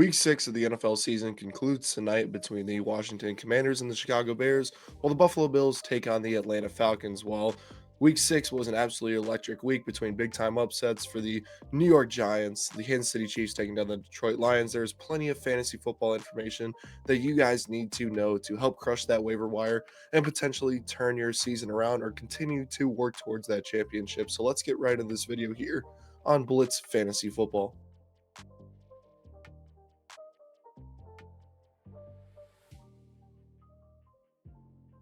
Week 6 of the NFL season concludes tonight between the Washington Commanders and the Chicago Bears, while the Buffalo Bills take on the Atlanta Falcons. While Week 6 was an absolutely electric week between big time upsets for the New York Giants, the Kansas City Chiefs taking down the Detroit Lions. There's plenty of fantasy football information that you guys need to know to help crush that waiver wire and potentially turn your season around or continue to work towards that championship. So let's get right into this video here on Blitz Fantasy Football.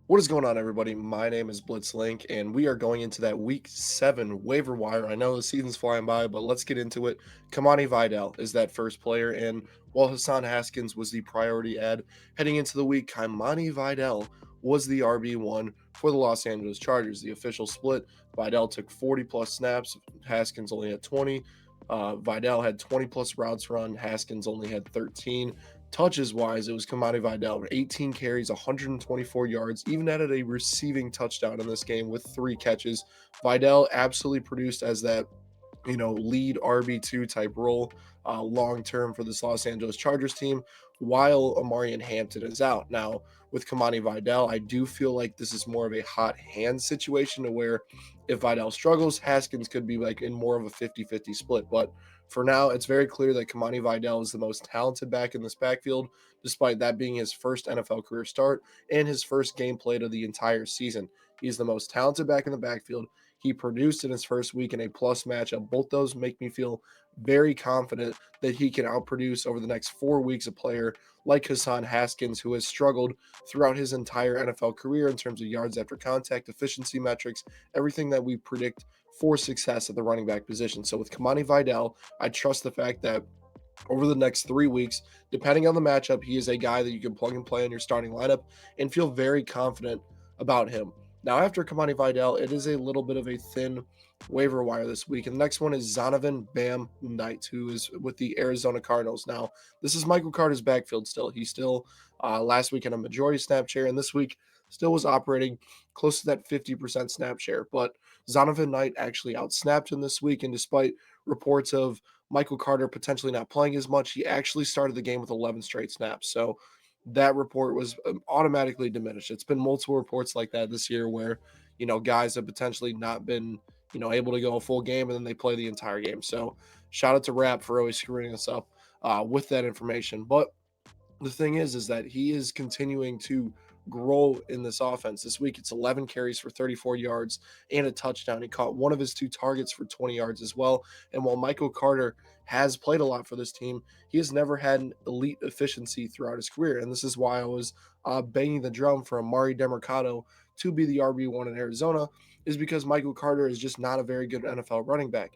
What is going on, everybody? My name is Blitzlink, and we are going into that Week 7 waiver wire. I know the season's flying by, but let's get into it. Kimani Vidal is that first player, and while Hassan Haskins was the priority ad heading into the week, Kimani Vidal was the RB1 for the Los Angeles Chargers. The official split, Vidal took 40-plus snaps, Haskins only had 20. Vidal had 20-plus routes run, Haskins only had 13. Touches wise, it was Kimani Vidal, 18 carries, 124 yards, even added a receiving touchdown in this game with 3 catches. Vidal absolutely produced as that lead RB2 type role long term for this Los Angeles Chargers team while Amarian Hampton is out. Now, with Kimani Vidal, I do feel like this is more of a hot hand situation to where if Vidal struggles, Haskins could be like in more of a 50-50 split. But for now, it's very clear that Kimani Vidal is the most talented back in this backfield, despite that being his first NFL career start and his first game played of the entire season. He's the most talented back in the backfield. He produced in his first week in a plus matchup. Both those make me feel very confident that he can outproduce over the next 4 weeks a player like Hassan Haskins, who has struggled throughout his entire NFL career in terms of yards after contact, efficiency metrics, everything that we predict for success at the running back position. So with Kimani Vidal, I trust the fact that over the next 3 weeks, depending on the matchup, he is a guy that you can plug and play in your starting lineup and feel very confident about him. Now, after Kimani Vidal, it is a little bit of a thin waiver wire this week. And the next one is Zonovan Bam Knight, who is with the Arizona Cardinals. Now, this is Michael Carter's backfield still. He's still last week in a majority snap share, and this week still was operating close to that 50% snap share. But Zonovan Knight actually outsnapped him this week, and despite reports of Michael Carter potentially not playing as much, he actually started the game with 11 straight snaps. So that report was automatically diminished. It's been multiple reports like that this year where, guys have potentially not been, able to go a full game and then they play the entire game. So shout out to Rap for always screwing us up with that information. But the thing is that he is continuing to grow in this offense. This week, it's 11 carries for 34 yards and a touchdown. He caught one of his 2 targets for 20 yards as well. And while Michael Carter has played a lot for this team, he has never had an elite efficiency throughout his career. And this is why I was banging the drum for Amari DeMarcado to be the RB1 in Arizona, is because Michael Carter is just not a very good NFL running back.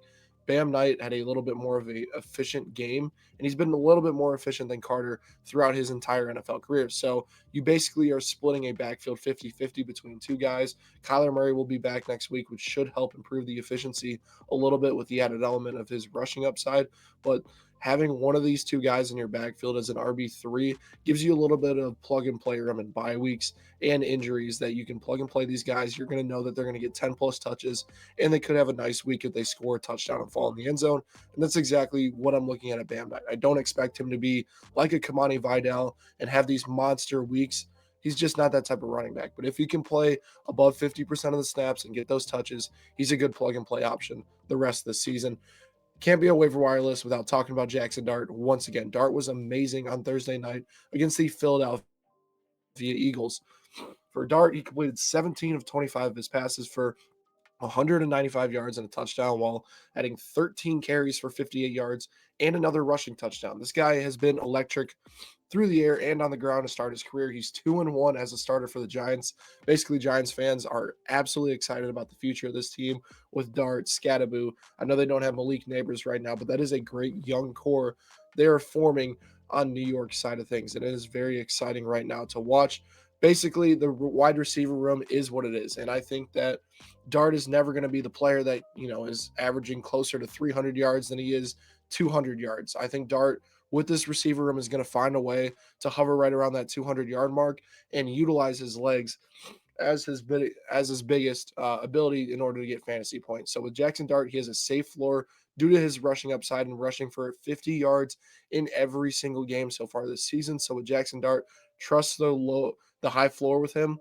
Bam Knight had a little bit more of a efficient game, and he's been a little bit more efficient than Carter throughout his entire NFL career. So you basically are splitting a backfield 50-50 between 2 guys. Kyler Murray will be back next week, which should help improve the efficiency a little bit with the added element of his rushing upside. But having one of these 2 guys in your backfield as an RB3 gives you a little bit of plug and play room in bye weeks and injuries that you can plug and play these guys. You're going to know that they're going to get 10 plus touches, and they could have a nice week if they score a touchdown and fall in the end zone. And that's exactly what I'm looking at Bam Knight. I don't expect him to be like a Kimani Vidal and have these monster weeks. He's just not that type of running back. But if he can play above 50% of the snaps and get those touches, he's a good plug and play option the rest of the season. Can't be a waiver wire list without talking about Jaxson Dart. Once again, Dart was amazing on Thursday night against the Philadelphia Eagles. For Dart, he completed 17 of 25 of his passes for 195 yards and a touchdown, while adding 13 carries for 58 yards and another rushing touchdown. This guy has been electric through the air and on the ground to start his career. He's 2-1 as a starter for the Giants. Basically, Giants fans are absolutely excited about the future of this team with Dart, Scattaboo. I know they don't have Malik Neighbors right now, but that is a great young core they are forming on New York side of things, and it is very exciting right now to watch. Basically, the wide receiver room is what it is, and I think that Dart is never going to be the player that is averaging closer to 300 yards than he is 200 yards. I think Dart with this receiver room is going to find a way to hover right around that 200-yard mark and utilize his legs as his biggest ability in order to get fantasy points. So with Jaxson Dart, he has a safe floor due to his rushing upside and rushing for 50 yards in every single game so far this season. So with Jaxson Dart, trust the high floor with him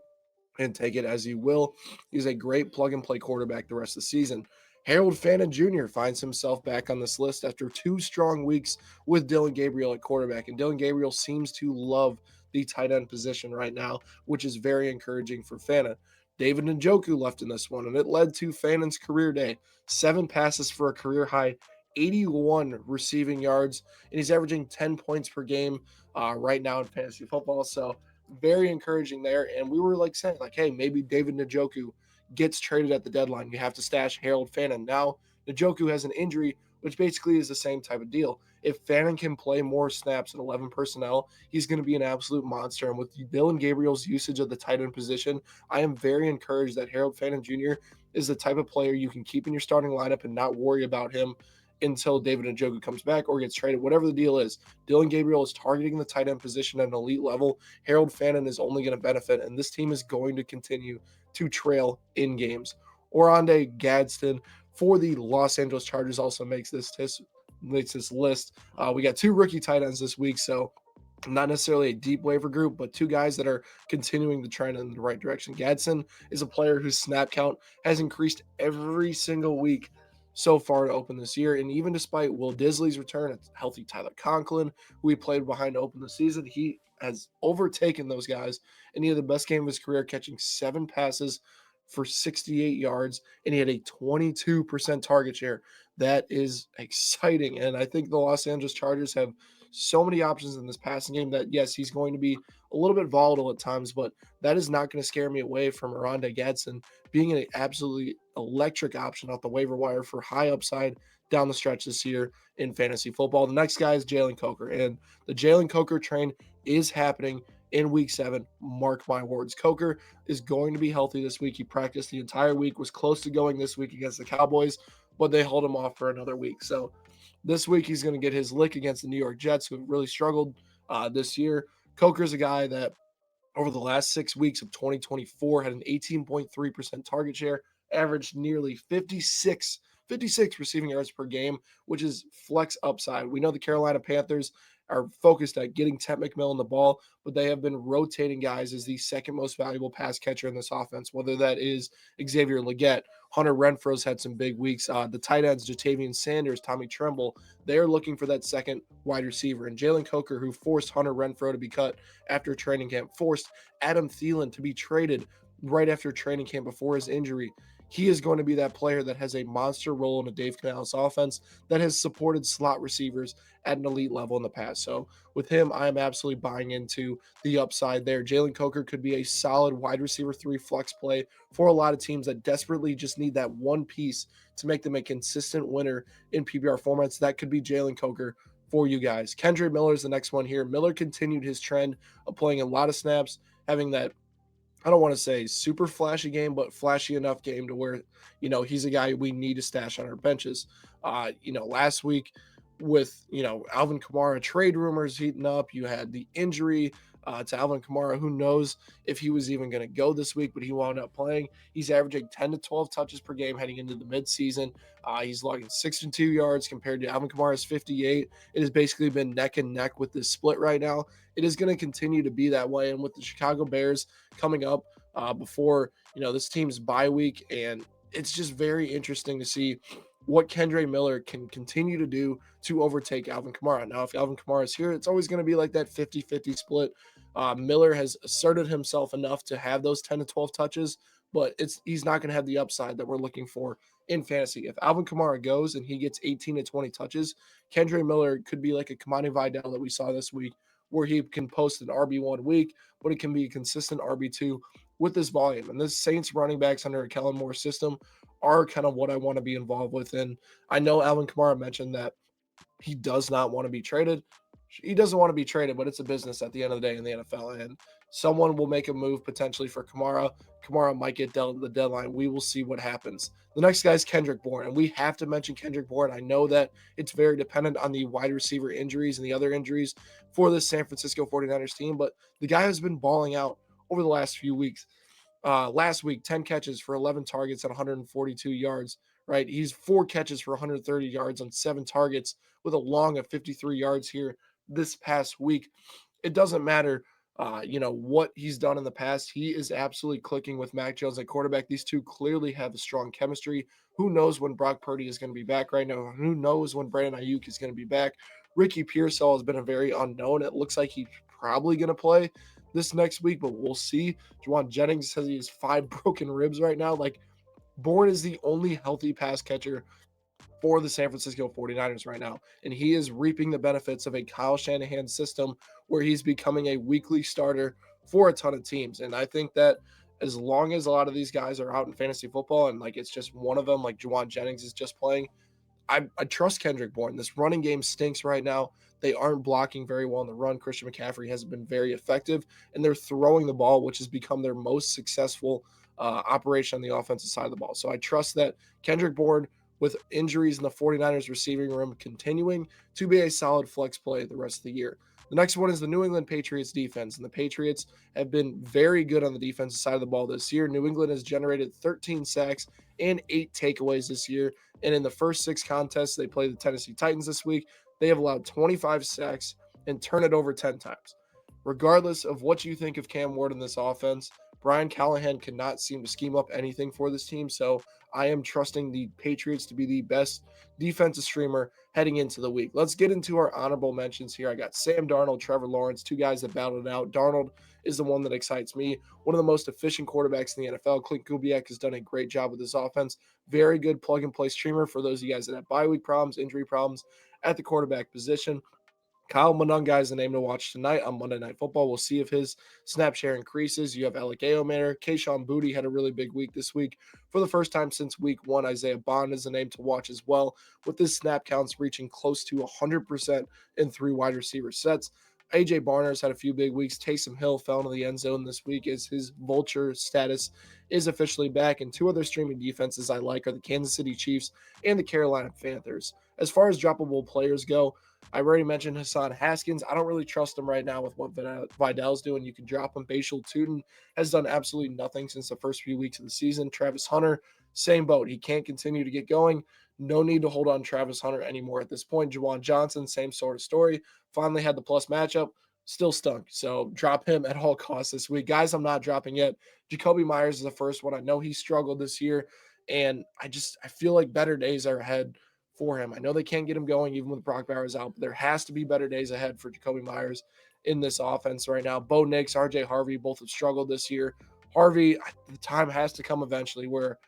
and take it as you will. He's a great plug and play quarterback the rest of the season. Harold Fannin Jr. finds himself back on this list after 2 strong weeks with Dylan Gabriel at quarterback. And Dylan Gabriel seems to love the tight end position right now, which is very encouraging for Fannin. David Njoku left in this one, and it led to Fannin's career day. 7 passes for a career high, 81 receiving yards, and he's averaging 10 points per game right now in fantasy football. So very encouraging there. And we were like saying, like, hey, maybe David Njoku gets traded at the deadline. You have to stash Harold Fannin. Now, Njoku has an injury, which basically is the same type of deal. If Fannin can play more snaps at 11 personnel, he's going to be an absolute monster. And with Dylan Gabriel's usage of the tight end position, I am very encouraged that Harold Fannin Jr. is the type of player you can keep in your starting lineup and not worry about him until David Njoku comes back or gets traded, whatever the deal is. Dylan Gabriel is targeting the tight end position at an elite level. Harold Fannin is only going to benefit, and this team is going to continue to trail in games. Oronde Gadsen for the Los Angeles Chargers also makes this list. We got 2 rookie tight ends this week, so not necessarily a deep waiver group, but 2 guys that are continuing the trend in the right direction. Gadsen is a player whose snap count has increased every single week so far to open this year. And even despite Will Disley's return, a healthy Tyler Conklin, who he played behind to open the season, he has overtaken those guys. And he had the best game of his career, catching 7 passes for 68 yards, and he had a 22% target share. That is exciting. And I think the Los Angeles Chargers have so many options in this passing game that, yes, he's going to be a little bit volatile at times, but that is not going to scare me away from Oronde Gadsen being an absolutely electric option off the waiver wire for high upside down the stretch this year in fantasy football. The next guy is Jalen Coker, and the Jalen Coker train is happening in week 7. Mark my words. Coker is going to be healthy this week. He practiced the entire week, was close to going this week against the Cowboys, but they held him off for another week. So this week he's going to get his lick against the New York Jets, who have really struggled this year. Coker's a guy that over the last 6 weeks of 2024 had an 18.3% target share, averaged nearly 56 receiving yards per game, which is flex upside. We know the Carolina Panthers are focused at getting Ted McMillan the ball, but they have been rotating guys as the second most valuable pass catcher in this offense, whether that is Xavier Legette. Hunter Renfro's had some big weeks. The tight ends, Jatavian Sanders, Tommy Tremble, they are looking for that second wide receiver. And Jalen Coker, who forced Hunter Renfro to be cut after training camp, forced Adam Thielen to be traded right after training camp before his injury. He is going to be that player that has a monster role in a Dave Canales offense that has supported slot receivers at an elite level in the past. So with him, I am absolutely buying into the upside there. Jalen Coker could be a solid wide receiver 3 flex play for a lot of teams that desperately just need that one piece to make them a consistent winner in PPR formats. That could be Jalen Coker for you guys. Kendre Miller is the next one here. Miller continued his trend of playing a lot of snaps, having that, I don't want to say super flashy game, but flashy enough game to where, he's a guy we need to stash on our benches. Last week with, Alvin Kamara trade rumors heating up, you had the injury to Alvin Kamara. Who knows if he was even going to go this week, but he wound up playing. He's averaging 10 to 12 touches per game heading into the midseason. He's logging 62 yards compared to Alvin Kamara's 58. It has basically been neck and neck with this split right now. It is going to continue to be that way. And with the Chicago Bears coming up before, this team's bye week, and it's just very interesting to see what Kendre Miller can continue to do to overtake Alvin Kamara. Now, if Alvin Kamara is here, it's always going to be like that 50-50 split. Miller has asserted himself enough to have those 10 to 12 touches, but he's not going to have the upside that we're looking for in fantasy. If Alvin Kamara goes and he gets 18 to 20 touches, Kendre Miller could be like a Kimani Vidal that we saw this week, where he can post an RB1 week, but it can be a consistent RB2 with this volume. And this Saints running backs under a Kellen Moore system are kind of what I want to be involved with. And I know Alvin Kamara mentioned that he does not want to be traded. He doesn't want to be traded, but it's a business at the end of the day in the NFL. And someone will make a move potentially for Kamara. Kamara might get dealt at the deadline. We will see what happens. The next guy is Kendrick Bourne, and we have to mention Kendrick Bourne. I know that it's very dependent on the wide receiver injuries and the other injuries for the San Francisco 49ers team, but the guy has been balling out over the last few weeks. Last week, 10 catches for 11 targets at 142 yards right? He's 4 catches for 130 yards on 7 targets with a long of 53 yards here this past week. It doesn't matter, what he's done in the past. He is absolutely clicking with Mac Jones at quarterback. These two clearly have a strong chemistry. Who knows when Brock Purdy is going to be back right now? Who knows when Brandon Ayuk is going to be back? Ricky Pearsall has been a very unknown. It looks like he's probably going to play this next week, but we'll see. Juwan Jennings says he has 5 broken ribs right now. Like, Bourne is the only healthy pass catcher for the San Francisco 49ers right now. And he is reaping the benefits of a Kyle Shanahan system where he's becoming a weekly starter for a ton of teams. And I think that as long as a lot of these guys are out in fantasy football and like it's just one of them, like Juwan Jennings is just playing, I trust Kendrick Bourne. This running game stinks right now. They aren't blocking very well in the run. Christian McCaffrey hasn't been very effective, and they're throwing the ball, which has become their most successful operation on the offensive side of the ball. So I trust that Kendrick Bourne, with injuries in the 49ers receiving room, continuing to be a solid flex play the rest of the year. The next one is the New England Patriots defense, and the Patriots have been very good on the defensive side of the ball this year. New England has generated 13 sacks and 8 takeaways this year. And in the first 6 contests, they play the Tennessee Titans this week. They have allowed 25 sacks and turn it over 10 times. Regardless of what you think of Cam Ward in this offense, Brian Callahan cannot seem to scheme up anything for this team. So I am trusting the Patriots to be the best defensive streamer heading into the week. Let's get into our honorable mentions here. I got Sam Darnold, Trevor Lawrence, 2 guys that battled it out. Darnold is the one that excites me. One of the most efficient quarterbacks in the NFL. Clint Kubiak has done a great job with this offense. Very good plug and play streamer for those of you guys that have bye week problems, injury problems at the quarterback position. Kyle Monunga is the name to watch tonight on Monday Night Football. We'll see if his snap share increases. You have Alec Aomayer. Kayshon Boutte had a really big week this week. For the first time since week 1, Isaiah Bond is the name to watch as well, with his snap counts reaching close to 100% in 3 wide receiver sets. AJ Barner's had a few big weeks. Taysom Hill fell into the end zone this week as his vulture status is officially back. And 2 other streaming defenses I like are the Kansas City Chiefs and the Carolina Panthers. As far as droppable players go, I already mentioned Hassan Haskins. I don't really trust him right now with what Vidal's doing. You can drop him. Bashal Tootin has done absolutely nothing since the first few weeks of the season. Travis Hunter, same boat. He can't continue to get going. No need to hold on Travis Hunter anymore at this point. Juwan Johnson, same sort of story. Finally had the plus matchup. Still stunk. So drop him at all costs this week. Guys, I'm not dropping yet. Jacoby Myers is the first one. I know he struggled this year. And I feel like better days are ahead for him. I know they can't get him going even with Brock Bowers out, but there has to be better days ahead for Jacoby Myers in this offense right now. Bo Nix, RJ Harvey both have struggled this year. Harvey, the time has to come eventually where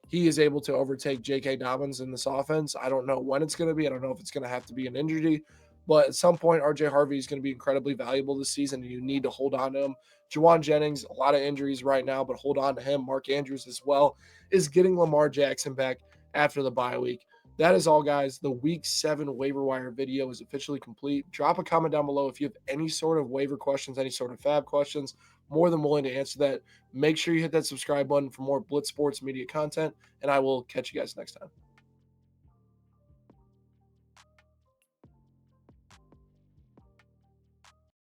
he is able to overtake J.K. Dobbins in this offense. I don't know when it's going to be. I don't know if it's going to have to be an injury, but at some point, R.J. Harvey is going to be incredibly valuable this season, and you need to hold on to him. Juwan Jennings, a lot of injuries right now, but hold on to him. Mark Andrews as well is getting Lamar Jackson back after the bye week. That is all, guys. The Week 7 waiver wire video is officially complete. Drop a comment down below if you have any sort of waiver questions, any sort of fab questions. More than willing to answer that. Make sure you hit that subscribe button for more Blitz Sports media content, and I will catch you guys next time.